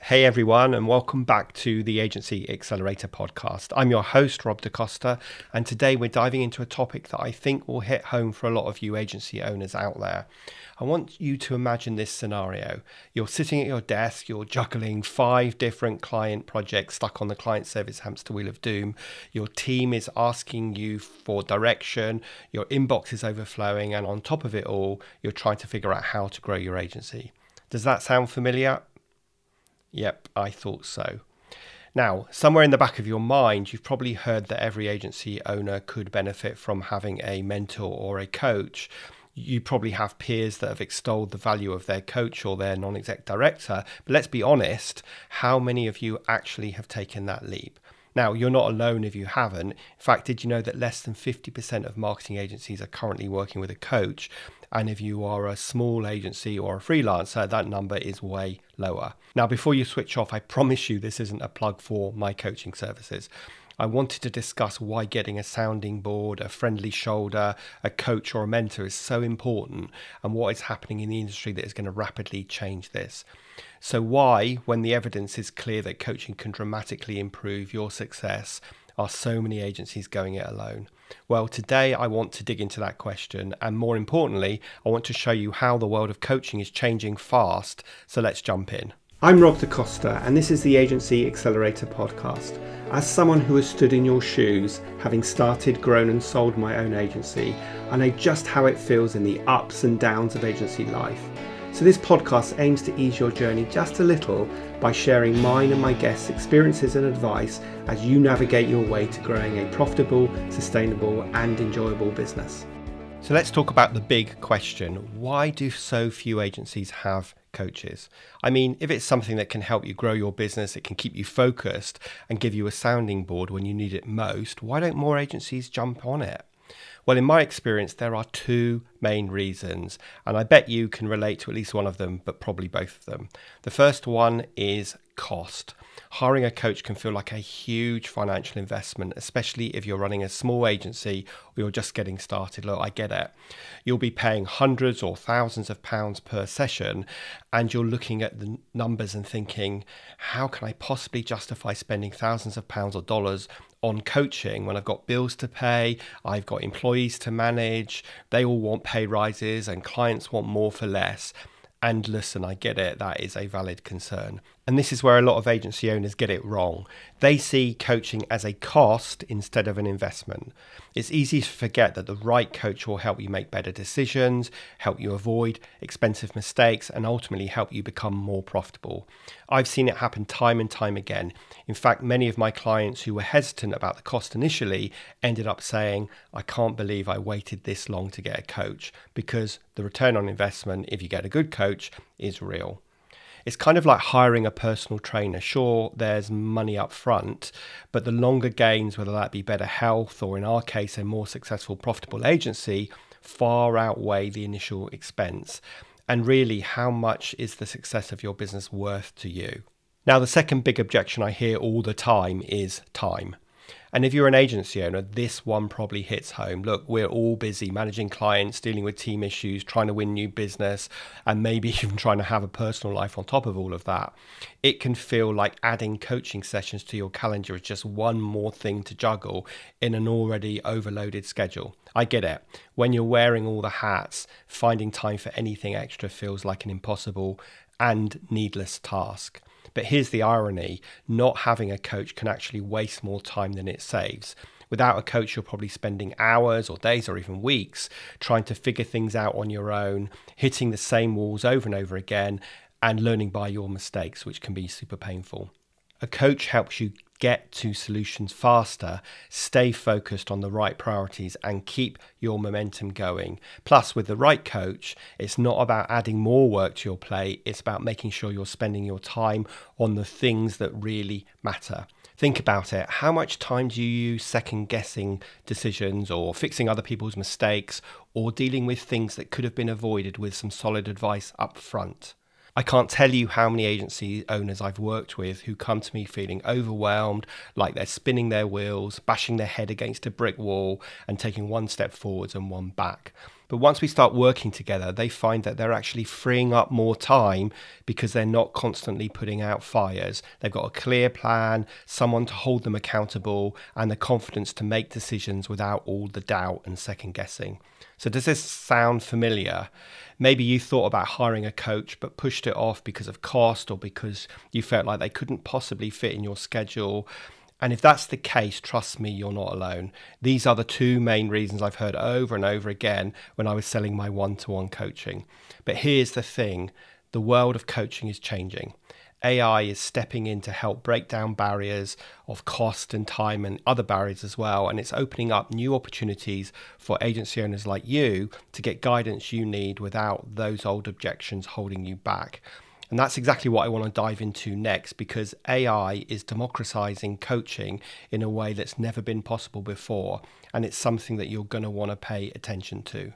Hey everyone, and welcome back to the Agency Accelerator podcast. I'm your host, Rob DaCosta, and today we're diving into a topic that I think will hit home for a lot of you agency owners out there. I want you to imagine this scenario. You're sitting at your desk, you're juggling 5 different client projects stuck on the client service hamster wheel of doom. Your team is asking you for direction, your inbox is overflowing, and on top of it all, you're trying to figure out how to grow your agency. Does that sound familiar? Yep, I thought so. Now, somewhere in the back of your mind, you've probably heard that every agency owner could benefit from having a mentor or a coach. You probably have peers that have extolled the value of their coach or their non-exec director. But let's be honest, how many of you actually have taken that leap? Now, you're not alone if you haven't. In fact, did you know that less than 50% of marketing agencies are currently working with a coach? And if you are a small agency or a freelancer, that number is way lower. Now, before you switch off, I promise you this isn't a plug for my coaching services. I wanted to discuss why getting a sounding board, a friendly shoulder, a coach or a mentor is so important and what is happening in the industry that is going to rapidly change this. So why, when the evidence is clear that coaching can dramatically improve your success, are so many agencies going it alone? Well, today I want to dig into that question, and more importantly, I want to show you how the world of coaching is changing fast. So let's jump in. I'm Rob DaCosta, and this is the Agency Accelerator podcast. As someone who has stood in your shoes, having started, grown and sold my own agency, I know just how it feels in the ups and downs of agency life. So this podcast aims to ease your journey just a little by sharing mine and my guests' experiences and advice as you navigate your way to growing a profitable, sustainable and enjoyable business. So let's talk about the big question. Why do so few agencies have coaches? I mean, if it's something that can help you grow your business, it can keep you focused and give you a sounding board when you need it most, why don't more agencies jump on it? Well, in my experience, there are 2 main reasons, and I bet you can relate to at least one of them, but probably both of them. The first one is cost. Hiring a coach can feel like a huge financial investment, especially if you're running a small agency or you're just getting started. Look, I get it. You'll be paying hundreds or thousands of pounds per session, and you're looking at the numbers and thinking, how can I possibly justify spending thousands of pounds or dollars on coaching when I've got bills to pay, I've got employees to manage, they all want pay rises and clients want more for less. And listen, I get it, that is a valid concern. And this is where a lot of agency owners get it wrong. They see coaching as a cost instead of an investment. It's easy to forget that the right coach will help you make better decisions, help you avoid expensive mistakes, and ultimately help you become more profitable. I've seen it happen time and time again. In fact, many of my clients who were hesitant about the cost initially ended up saying, I can't believe I waited this long to get a coach, because the return on investment, if you get a good coach, is real. It's kind of like hiring a personal trainer. Sure, there's money up front, but the longer gains, whether that be better health or in our case, a more successful, profitable agency, far outweigh the initial expense. And really, how much is the success of your business worth to you? Now, the second big objection I hear all the time is time. And if you're an agency owner, this one probably hits home. Look, we're all busy managing clients, dealing with team issues, trying to win new business, and maybe even trying to have a personal life on top of all of that. It can feel like adding coaching sessions to your calendar is just one more thing to juggle in an already overloaded schedule. I get it. When you're wearing all the hats, finding time for anything extra feels like an impossible and needless task. But here's the irony, not having a coach can actually waste more time than it saves. Without a coach, you're probably spending hours or days or even weeks trying to figure things out on your own, hitting the same walls over and over again, and learning by your mistakes, which can be super painful. A coach helps you get to solutions faster, stay focused on the right priorities and keep your momentum going. Plus, with the right coach, it's not about adding more work to your plate, it's about making sure you're spending your time on the things that really matter. Think about it. How much time do you use second guessing decisions or fixing other people's mistakes or dealing with things that could have been avoided with some solid advice up front? I can't tell you how many agency owners I've worked with who come to me feeling overwhelmed, like they're spinning their wheels, bashing their head against a brick wall and taking one step forwards and one back. But once we start working together, they find that they're actually freeing up more time because they're not constantly putting out fires. They've got a clear plan, someone to hold them accountable, and the confidence to make decisions without all the doubt and second guessing. So does this sound familiar? Maybe you thought about hiring a coach but pushed it off because of cost or because you felt like they couldn't possibly fit in your schedule. And if that's the case, trust me, you're not alone. These are the two main reasons I've heard over and over again when I was selling my one-to-one coaching. But here's the thing, the world of coaching is changing. AI is stepping in to help break down barriers of cost and time and other barriers as well. And it's opening up new opportunities for agency owners like you to get guidance you need without those old objections holding you back. And that's exactly what I want to dive into next, because AI is democratizing coaching in a way that's never been possible before. And it's something that you're going to want to pay attention to.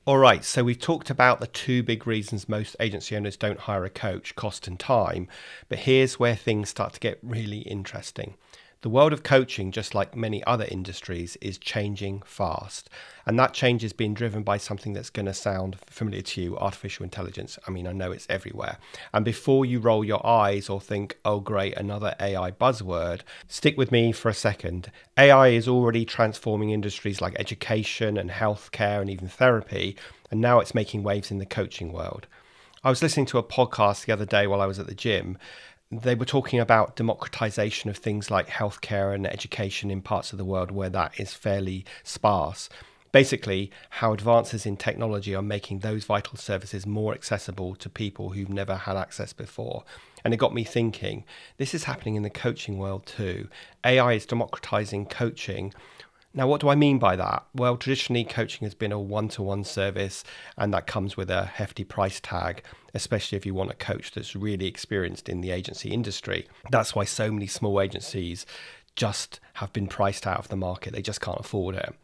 All right, so we've talked about the two big reasons most agency owners don't hire a coach, cost and time. But here's where things start to get really interesting. The world of coaching, just like many other industries, is changing fast. And that change is being driven by something that's going to sound familiar to you, artificial intelligence. I mean, I know it's everywhere. And before you roll your eyes or think, oh, great, another AI buzzword, stick with me for a second. AI is already transforming industries like education and healthcare and even therapy. And now it's making waves in the coaching world. I was listening to a podcast the other day while I was at the gym. They were talking about democratization of things like healthcare and education in parts of the world where that is fairly sparse. Basically, how advances in technology are making those vital services more accessible to people who've never had access before. And it got me thinking, this is happening in the coaching world too. AI is democratizing coaching. Now, what do I mean by that? Well, traditionally, coaching has been a one-to-one service, and that comes with a hefty price tag, especially if you want a coach that's really experienced in the agency industry. That's why so many small agencies just have been priced out of the market. They just can't afford it.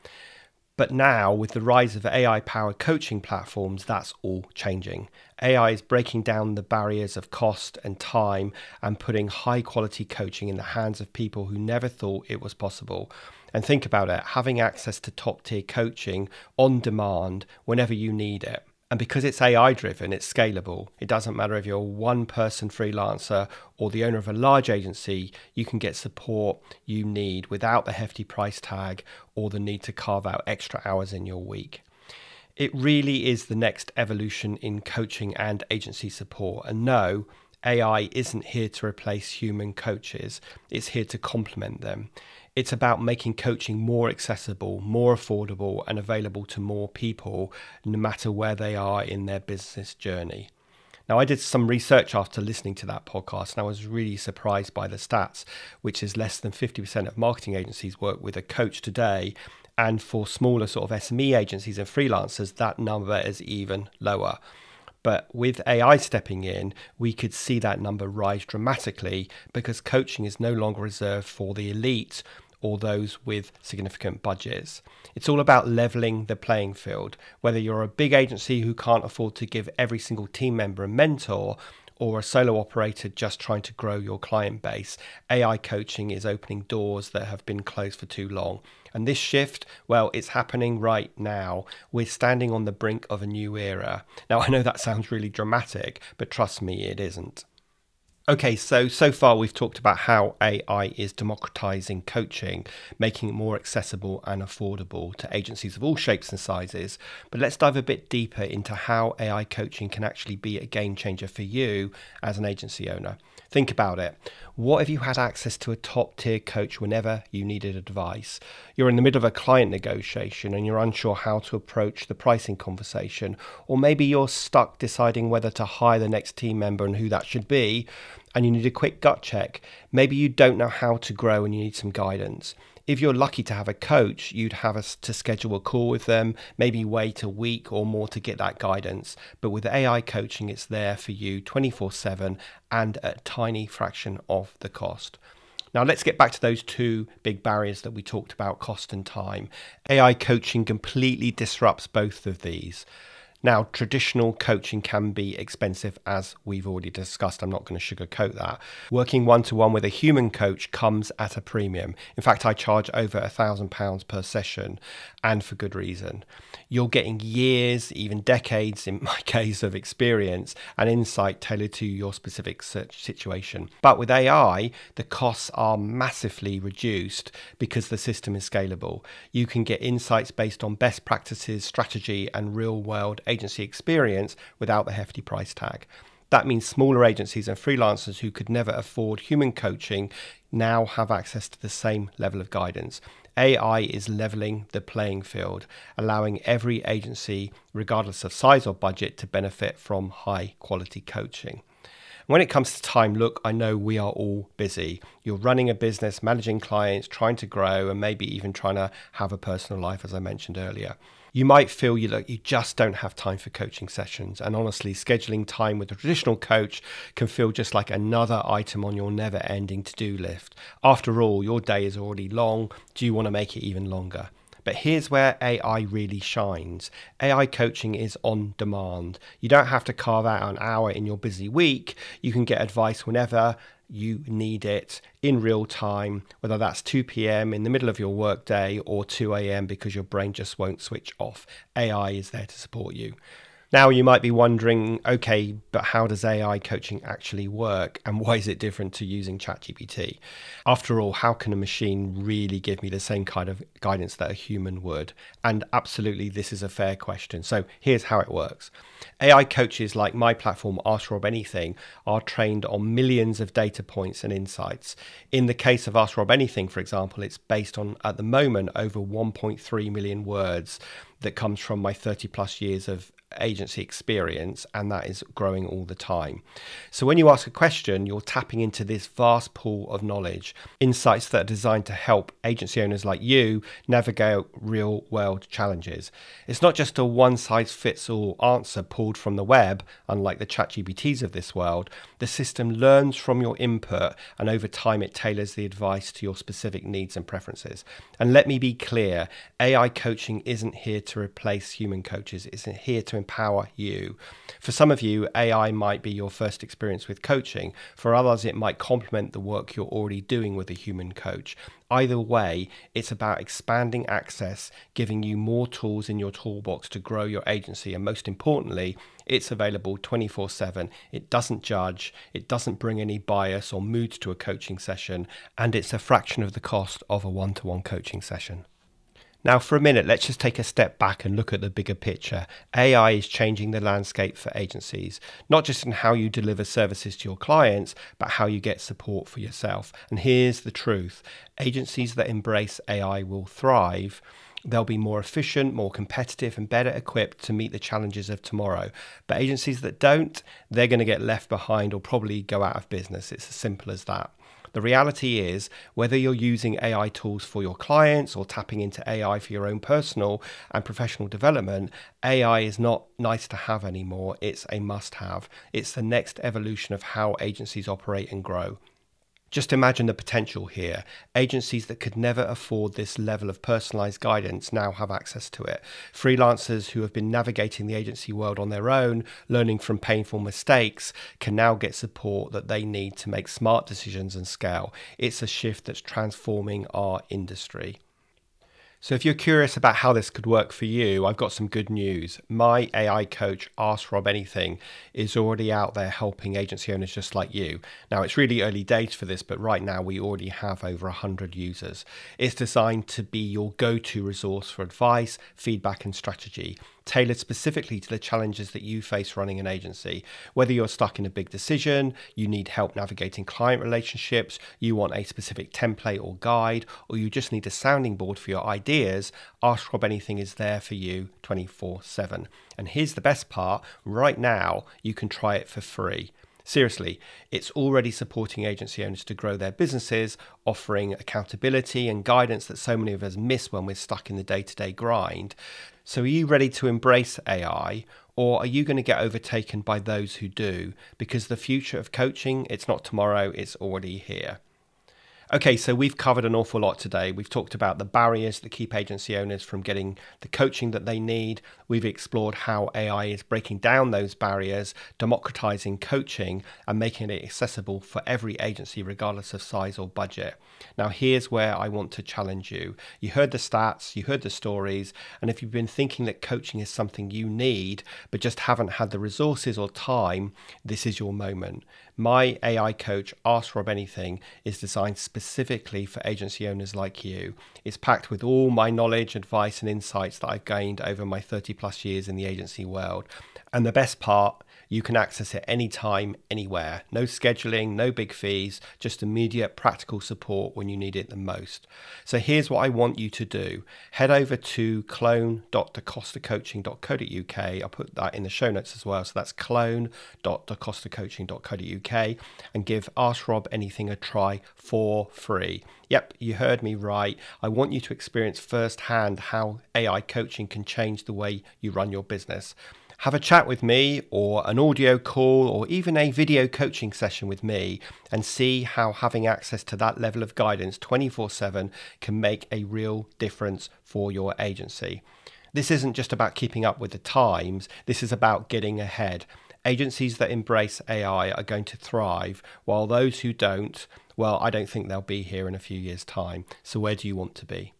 But now, with the rise of AI-powered coaching platforms, that's all changing. AI is breaking down the barriers of cost and time and putting high-quality coaching in the hands of people who never thought it was possible. And think about it, having access to top-tier coaching on demand whenever you need it. And because it's AI-driven, it's scalable. It doesn't matter if you're a one-person freelancer or the owner of a large agency, you can get support you need without the hefty price tag or the need to carve out extra hours in your week. It really is the next evolution in coaching and agency support. And no, AI isn't here to replace human coaches. It's here to complement them. It's about making coaching more accessible, more affordable, and available to more people, no matter where they are in their business journey. Now, I did some research after listening to that podcast, and I was really surprised by the stats, which is less than 50% of marketing agencies work with a coach today. And for smaller sort of SME agencies and freelancers, that number is even lower. But with AI stepping in, we could see that number rise dramatically because coaching is no longer reserved for the elite or those with significant budgets. It's all about leveling the playing field. Whether you're a big agency who can't afford to give every single team member a mentor, or a solo operator just trying to grow your client base, AI coaching is opening doors that have been closed for too long. And this shift, well, it's happening right now. We're standing on the brink of a new era. Now, I know that sounds really dramatic, but trust me, it isn't. Okay, so far we've talked about how AI is democratizing coaching, making it more accessible and affordable to agencies of all shapes and sizes. But let's dive a bit deeper into how AI coaching can actually be a game changer for you as an agency owner. Think about it. What if you had access to a top tier coach whenever you needed advice? You're in the middle of a client negotiation and you're unsure how to approach the pricing conversation, or maybe you're stuck deciding whether to hire the next team member and who that should be, and you need a quick gut check. Maybe you don't know how to grow and you need some guidance. If you're lucky to have a coach, you'd have to schedule a call with them, maybe wait a week or more to get that guidance. But with AI coaching, it's there for you 24/7 and at a tiny fraction of the cost. Now let's get back to those two big barriers that we talked about, cost and time. AI coaching completely disrupts both of these. Now, traditional coaching can be expensive, as we've already discussed. I'm not going to sugarcoat that. Working one-to-one with a human coach comes at a premium. In fact, I charge over £1,000 per session, and for good reason. You're getting years, even decades in my case, of experience and insight tailored to your specific situation. But with AI, the costs are massively reduced because the system is scalable. You can get insights based on best practices, strategy, and real-world agency experience without the hefty price tag. That means smaller agencies and freelancers who could never afford human coaching now have access to the same level of guidance. AI is leveling the playing field, allowing every agency, regardless of size or budget, to benefit from high quality coaching. When it comes to time, look, I know we are all busy. You're running a business, managing clients, trying to grow, and maybe even trying to have a personal life, as I mentioned earlier. You might feel you just don't have time for coaching sessions. And honestly, scheduling time with a traditional coach can feel just like another item on your never-ending to-do list. After all, your day is already long. Do you want to make it even longer? But here's where AI really shines. AI coaching is on demand. You don't have to carve out an hour in your busy week. You can get advice whenever you need it in real time, whether that's 2 p.m. in the middle of your workday or 2 a.m. because your brain just won't switch off. AI is there to support you. Now you might be wondering, okay, but how does AI coaching actually work, and why is it different to using ChatGPT? After all, how can a machine really give me the same kind of guidance that a human would? And absolutely, this is a fair question. So here's how it works. AI coaches like my platform, Ask Rob Anything, are trained on millions of data points and insights. In the case of Ask Rob Anything, for example, it's based on, at the moment, over 1.3 million words that comes from my 30 plus years of agency experience, and that is growing all the time. So when you ask a question, you're tapping into this vast pool of knowledge, insights that are designed to help agency owners like you navigate real world challenges. It's not just a one size fits all answer pulled from the web, unlike the ChatGPTs of this world. The system learns from your input, and over time it tailors the advice to your specific needs and preferences. And let me be clear, AI coaching isn't here to replace human coaches. It's here to empower you. For some of you, AI might be your first experience with coaching. For others, it might complement the work you're already doing with a human coach. Either way, it's about expanding access, giving you more tools in your toolbox to grow your agency, and most importantly, it's available 24/7. It doesn't judge, it doesn't bring any bias or mood to a coaching session, and it's a fraction of the cost of a one-to-one coaching session. Now, for a minute, let's just take a step back and look at the bigger picture. AI is changing the landscape for agencies, not just in how you deliver services to your clients, but how you get support for yourself. And here's the truth. Agencies that embrace AI will thrive. They'll be more efficient, more competitive, and better equipped to meet the challenges of tomorrow. But agencies that don't, they're going to get left behind or probably go out of business. It's as simple as that. The reality is, whether you're using AI tools for your clients or tapping into AI for your own personal and professional development, AI is not nice to have anymore. It's a must-have. It's the next evolution of how agencies operate and grow. Just imagine the potential here. Agencies that could never afford this level of personalized guidance now have access to it. Freelancers who have been navigating the agency world on their own, learning from painful mistakes, can now get support that they need to make smart decisions and scale. It's a shift that's transforming our industry. So if you're curious about how this could work for you, I've got some good news. My AI coach, Ask Rob Anything, is already out there helping agency owners just like you. Now, it's really early days for this, but right now we already have over 100 users. It's designed to be your go-to resource for advice, feedback, and strategy, tailored specifically to the challenges that you face running an agency. Whether you're stuck in a big decision, you need help navigating client relationships, you want a specific template or guide, or you just need a sounding board for your ideas, Ask Rob Anything is there for you 24/7. And here's the best part, right now you can try it for free. Seriously, it's already supporting agency owners to grow their businesses, offering accountability and guidance that so many of us miss when we're stuck in the day-to-day grind. So are you ready to embrace AI, or are you going to get overtaken by those who do? Because the future of coaching, it's not tomorrow, it's already here. Okay, so we've covered an awful lot today. We've talked about the barriers that keep agency owners from getting the coaching that they need. We've explored how AI is breaking down those barriers, democratizing coaching, and making it accessible for every agency, regardless of size or budget. Now, here's where I want to challenge you. You heard the stats, you heard the stories, and if you've been thinking that coaching is something you need, but just haven't had the resources or time, this is your moment. My AI coach, Ask Rob Anything, is designed specifically for agency owners like you. It's packed with all my knowledge, advice, and insights that I've gained over my 30 plus years in the agency world. And the best part, you can access it anytime, anywhere. No scheduling, no big fees, just immediate practical support when you need it the most. So here's what I want you to do. Head over to clone.dacostacoaching.co.uk. I'll put that in the show notes as well. So that's clone.dacostacoaching.co.uk and give Ask Rob Anything a try for free. Yep, you heard me right. I want you to experience firsthand how AI coaching can change the way you run your business. Have a chat with me or an audio call or even a video coaching session with me and see how having access to that level of guidance 24/7 can make a real difference for your agency. This isn't just about keeping up with the times, this is about getting ahead. Agencies that embrace AI are going to thrive, while those who don't, well, I don't think they'll be here in a few years' time. So where do you want to be?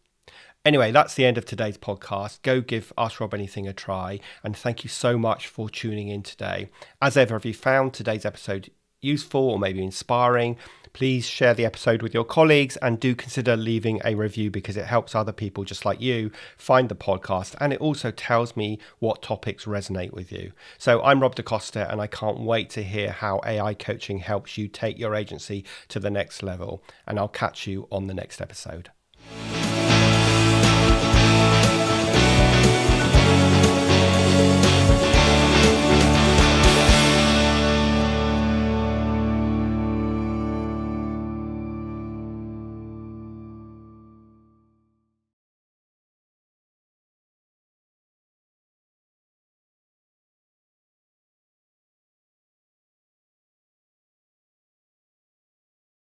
Anyway, that's the end of today's podcast. Go give Ask Rob Anything a try. And thank you so much for tuning in today. As ever, if you found today's episode useful or maybe inspiring, please share the episode with your colleagues and do consider leaving a review because it helps other people just like you find the podcast. And it also tells me what topics resonate with you. So I'm Rob DaCosta and I can't wait to hear how AI coaching helps you take your agency to the next level. And I'll catch you on the next episode.